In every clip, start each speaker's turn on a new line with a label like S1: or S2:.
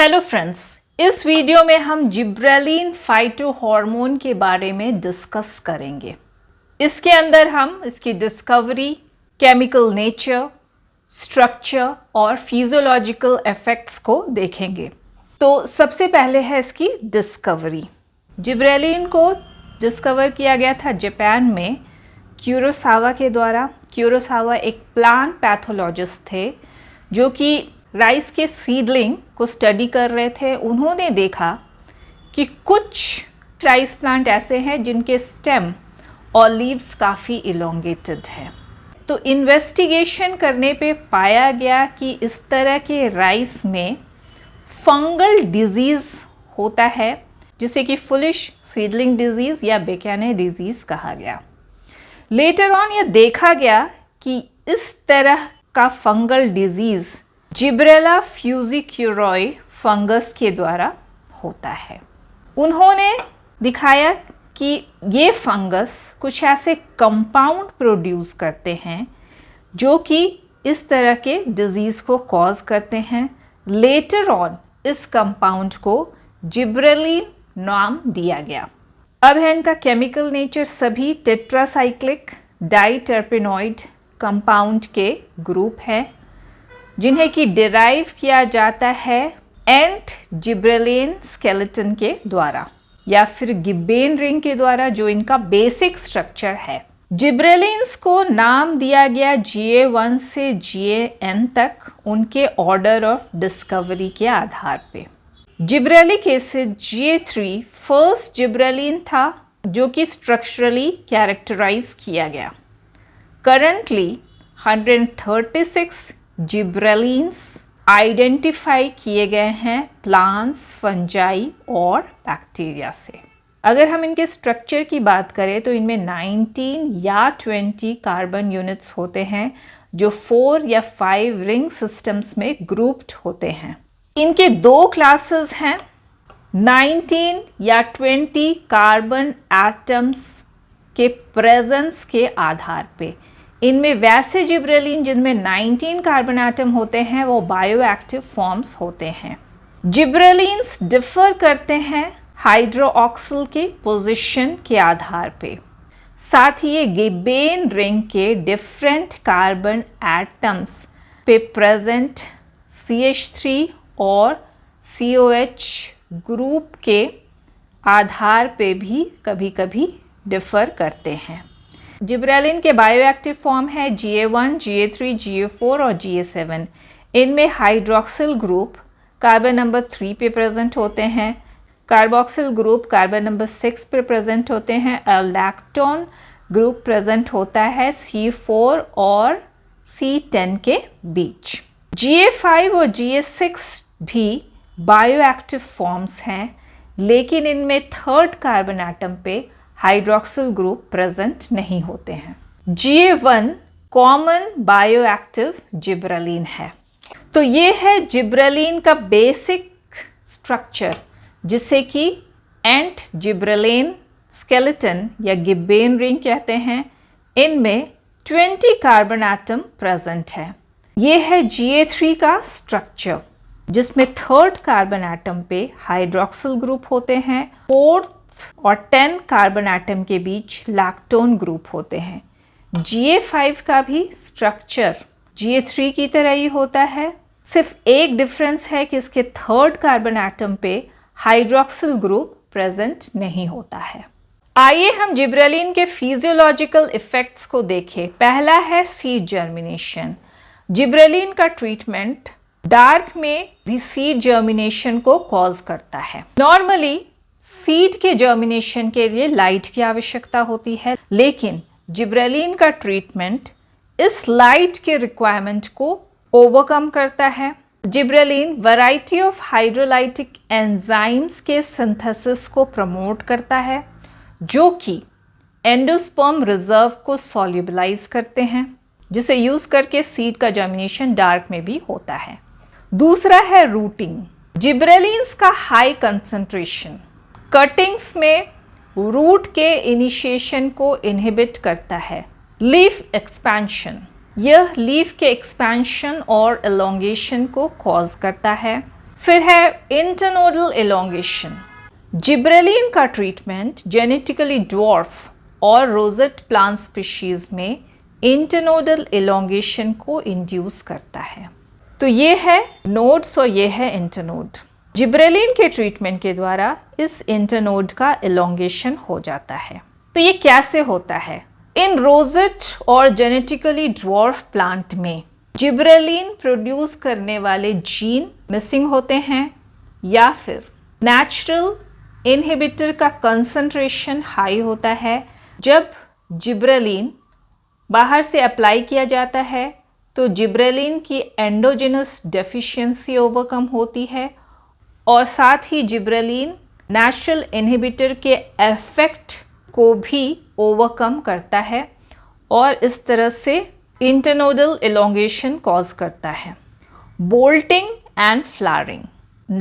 S1: Hello friends, इस video में हम जिब्रेलिन फाइटोहॉर्मोन के बारे में डिस्कस करेंगे। इसके अंदर हम इसकी डिस्कवरी, केमिकल नेचर, स्ट्रक्चर और फिजियोलॉजिकल इफेक्ट्स को देखेंगे। तो सबसे पहले है इसकी डिस्कवरी। जिब्रेलिन को डिस्कवर किया गया था जापान में क्यूरोसावा के द्वारा। क्यूरोसावा एक प्लांट पैथोलॉजिस्ट थे जो कि राइस के सीडलिंग को स्टडी कर रहे थे। उन्होंने देखा कि कुछ राइस प्लांट ऐसे हैं जिनके स्टेम और लीव्स काफ़ी इलोंगेटेड हैं। तो इन्वेस्टिगेशन करने पे पाया गया कि इस तरह के राइस में फंगल डिजीज़ होता है, जिसे कि फुलिश सीडलिंग डिजीज़ या बेक्याने डिजीज़ कहा गया। लेटर ऑन ये देखा गया कि इस तरह का फंगल डिजीज़ जिब्रेला फ्यूजिक्यूरोई फंगस के द्वारा होता है। उन्होंने दिखाया कि ये फंगस कुछ ऐसे कंपाउंड प्रोड्यूस करते हैं जो कि इस तरह के डिजीज़ को कॉज करते हैं। लेटर ऑन इस कंपाउंड को जिब्रेलिन नाम दिया गया। अब है इनका केमिकल नेचर। सभी टेट्रासाइक्लिक डाइटर्पेनॉइड कंपाउंड के ग्रुप हैं जिन्हें कि डिराइव किया जाता है एंट जिब्रेलिन स्केलेटन के द्वारा या फिर गिब्बेन रिंग के द्वारा, जो इनका बेसिक स्ट्रक्चर है। जिब्रेलिन्स को नाम दिया गया GA1 से GAN तक उनके ऑर्डर ऑफ डिस्कवरी के आधार पे। Gibberellic acid GA3 first gibberellin था जो कि स्ट्रक्चरली कैरेक्टराइज किया गया। करंटली 136 जिब्रेलिन्स आइडेंटिफाई किए गए हैं प्लांट्स, फंजाई और बैक्टीरिया से। अगर हम इनके स्ट्रक्चर की बात करें तो इनमें 19 या 20 कार्बन यूनिट्स होते हैं जो 4 या 5 रिंग सिस्टम्स में ग्रुप्ड होते हैं। इनके दो क्लासेस हैं। 19 या 20 कार्बन एटम्स के प्रेजेंस के आधार पे इनमें वैसे जिब्रेलिन जिनमें 19 कार्बन एटम होते हैं वो बायोएक्टिव फॉर्म्स होते हैं। जिब्रेलिन्स डिफर करते हैं हाइड्रोक्सिल के पोजीशन के आधार पे। साथ ही ये गिब्बेन रिंग के डिफरेंट कार्बन एटम्स पे प्रेजेंट CH3 और COH ग्रुप के आधार पे भी कभी कभी डिफर करते हैं। जिब्रेलिन के बायोएक्टिव फॉर्म है GA1, GA3, GA4 और GA7। इनमें हाइड्रोक्सिल ग्रुप कार्बन नंबर 3 पे प्रेजेंट होते हैं, कार्बोक्सिल ग्रुप कार्बन नंबर 6 पे प्रेजेंट होते हैं और लैक्टोन ग्रुप प्रेजेंट होता है C4 और C10 के बीच। GA5 और GA6 भी बायोएक्टिव फॉर्म्स हैं, लेकिन इनमें थर्ड कार्बन एटम पे हाइड्रोक्सिल ग्रुप प्रेजेंट नहीं होते हैं। GA1 कॉमन बायोएक्टिव जिब्रेलिन है। तो ये है जिब्रेलिन का बेसिक स्ट्रक्चर, जिसे कि एंट जिब्रेलिन स्केलेटन या गिब्बेन रिंग कहते हैं। इनमें 20 कार्बन एटम प्रेजेंट है। ये है GA3 का स्ट्रक्चर, जिसमें थर्ड कार्बन एटम पे हाइड्रोक्सिल ग्रुप होते हैं, फोर्थ और 10 कार्बन एटम के बीच लैक्टोन ग्रुप होते हैं। GA5 का भी स्ट्रक्चर GA3 की तरह ही होता है, सिर्फ एक डिफरेंस है कि इसके थर्ड कार्बन एटम पे हाइड्रोक्सिल ग्रुप प्रेजेंट नहीं होता है। आइए हम जिब्रेलिन के फिजियोलॉजिकल इफेक्ट्स को देखें। पहला है सीड जर्मिनेशन। जिब्रेलिन का ट्रीटमेंट डार्क में भी सीड जर्मिनेशन को कॉज करता है। नॉर्मली सीड के जर्मिनेशन के लिए लाइट की आवश्यकता होती है, लेकिन जिब्रेलिन का ट्रीटमेंट इस लाइट के रिक्वायरमेंट को ओवरकम करता है। Gibberellin variety of hydrolytic enzymes के सिंथेसिस को प्रमोट करता है, जो कि एंडोस्पर्म रिजर्व को सॉल्युबलाइज करते हैं, जिसे यूज करके सीड का जर्मिनेशन डार्क में भी होता है। दूसरा है रूटिंग। जिब्रेलिन्स का हाई कंसंट्रेशन कटिंग्स में रूट के इनिशिएशन को इनहिबिट करता है। लीफ एक्सपेंशन, यह लीफ के एक्सपेंशन और एलोंगेशन को कॉज करता है। फिर है इंटरनोडल एलोंगेशन। जिब्रेलिन का ट्रीटमेंट जेनेटिकली ड्वार्फ और रोजेट प्लांट स्पीशीज में इंटरनोडल एलोंगेशन को इंड्यूस करता है। तो ये है नोड्स और ये है इंटरनोड। जिब्रेलिन के ट्रीटमेंट के द्वारा इस इंटरनोड का एलोंगेशन हो जाता है। तो ये कैसे होता है? इन रोजेट और जेनेटिकली ड्वार्फ प्लांट में जिब्रेलिन प्रोड्यूस करने वाले जीन मिसिंग होते हैं या फिर नेचुरल इनहिबिटर का कंसंट्रेशन हाई होता है। जब जिब्रेलिन बाहर से अप्लाई किया जाता है तो जिब्रेलिन की एंडोजेनस डेफिशिएंसी ओवरकम होती है और साथ ही जिब्रेलिन नेचुरल इनहिबिटर के इफेक्ट को भी ओवरकम करता है और इस तरह से इंटरनोडल एलोंगेशन कॉज करता है। Bolting and flowering.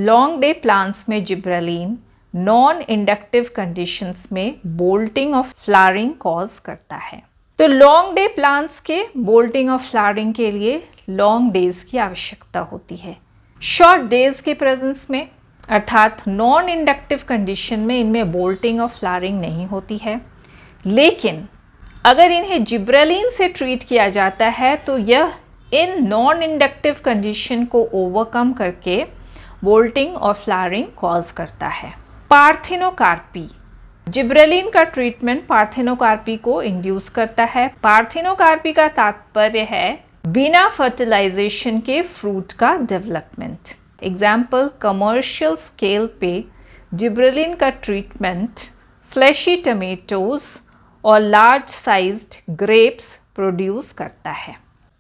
S1: Long day plants में जिब्रेलिन नॉन इंडक्टिव कंडीशंस में बोल्टिंग ऑफ फ्लावरिंग कॉज करता है। तो लॉन्ग डे प्लांट्स के बोल्टिंग ऑफ फ्लावरिंग के लिए लॉन्ग डेज की आवश्यकता होती है। शॉर्ट डेज के प्रेजेंस में अर्थात नॉन इंडक्टिव कंडीशन में इनमें बोल्टिंग ऑफ फ्लावरिंग नहीं होती है, लेकिन अगर इन्हें जिब्रेलिन से ट्रीट किया जाता है तो यह इन नॉन इंडक्टिव कंडीशन को ओवरकम करके बोल्टिंग और फ्लावरिंग कॉज करता है। पार्थिनोकार्पी। जिब्रेलिन का ट्रीटमेंट पार्थिनोकार्पी को इंड्यूस करता है। पार्थिनोकार्पी का तात्पर्य है बिना फर्टिलाइजेशन के फ्रूट का डेवलपमेंट। एग्जाम्पल, कमर्शियल स्केल पे जिब्रेलिन का ट्रीटमेंट फ्लैशी टमेटोज और लार्ज साइज्ड ग्रेप्स प्रोड्यूस करता है।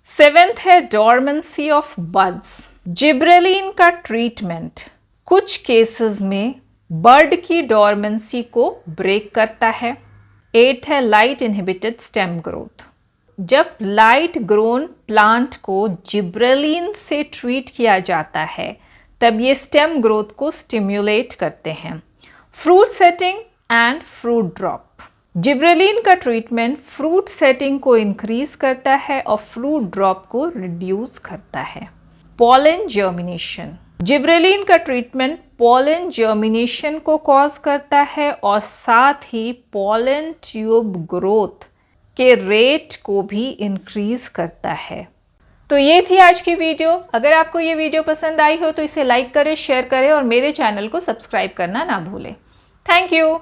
S1: 7th है डॉर्मेंसी ऑफ बड्स। जिब्रेलिन का ट्रीटमेंट कुछ केसेस में बर्ड की डॉर्मेंसी को ब्रेक करता है। 8th है लाइट इनहिबिटेड स्टेम ग्रोथ। जब लाइट ग्रोन प्लांट को जिब्रेलिन से ट्रीट किया जाता है तब ये स्टेम ग्रोथ को स्टिम्युलेट करते हैं। Fruit setting and fruit drop. Gibberellin का ट्रीटमेंट फ्रूट सेटिंग को इंक्रीज करता है और फ्रूट ड्रॉप को रिड्यूस करता है। Pollen germination. जिब्रेलिन का ट्रीटमेंट पॉलन जर्मिनेशन को कॉज करता है और साथ ही पॉलन ट्यूब ग्रोथ के रेट को भी इंक्रीज करता है। तो ये थी आज की वीडियो। अगर आपको ये वीडियो पसंद आई हो तो इसे लाइक करें, शेयर करें और मेरे चैनल को सब्सक्राइब करना ना भूलें। Thank you.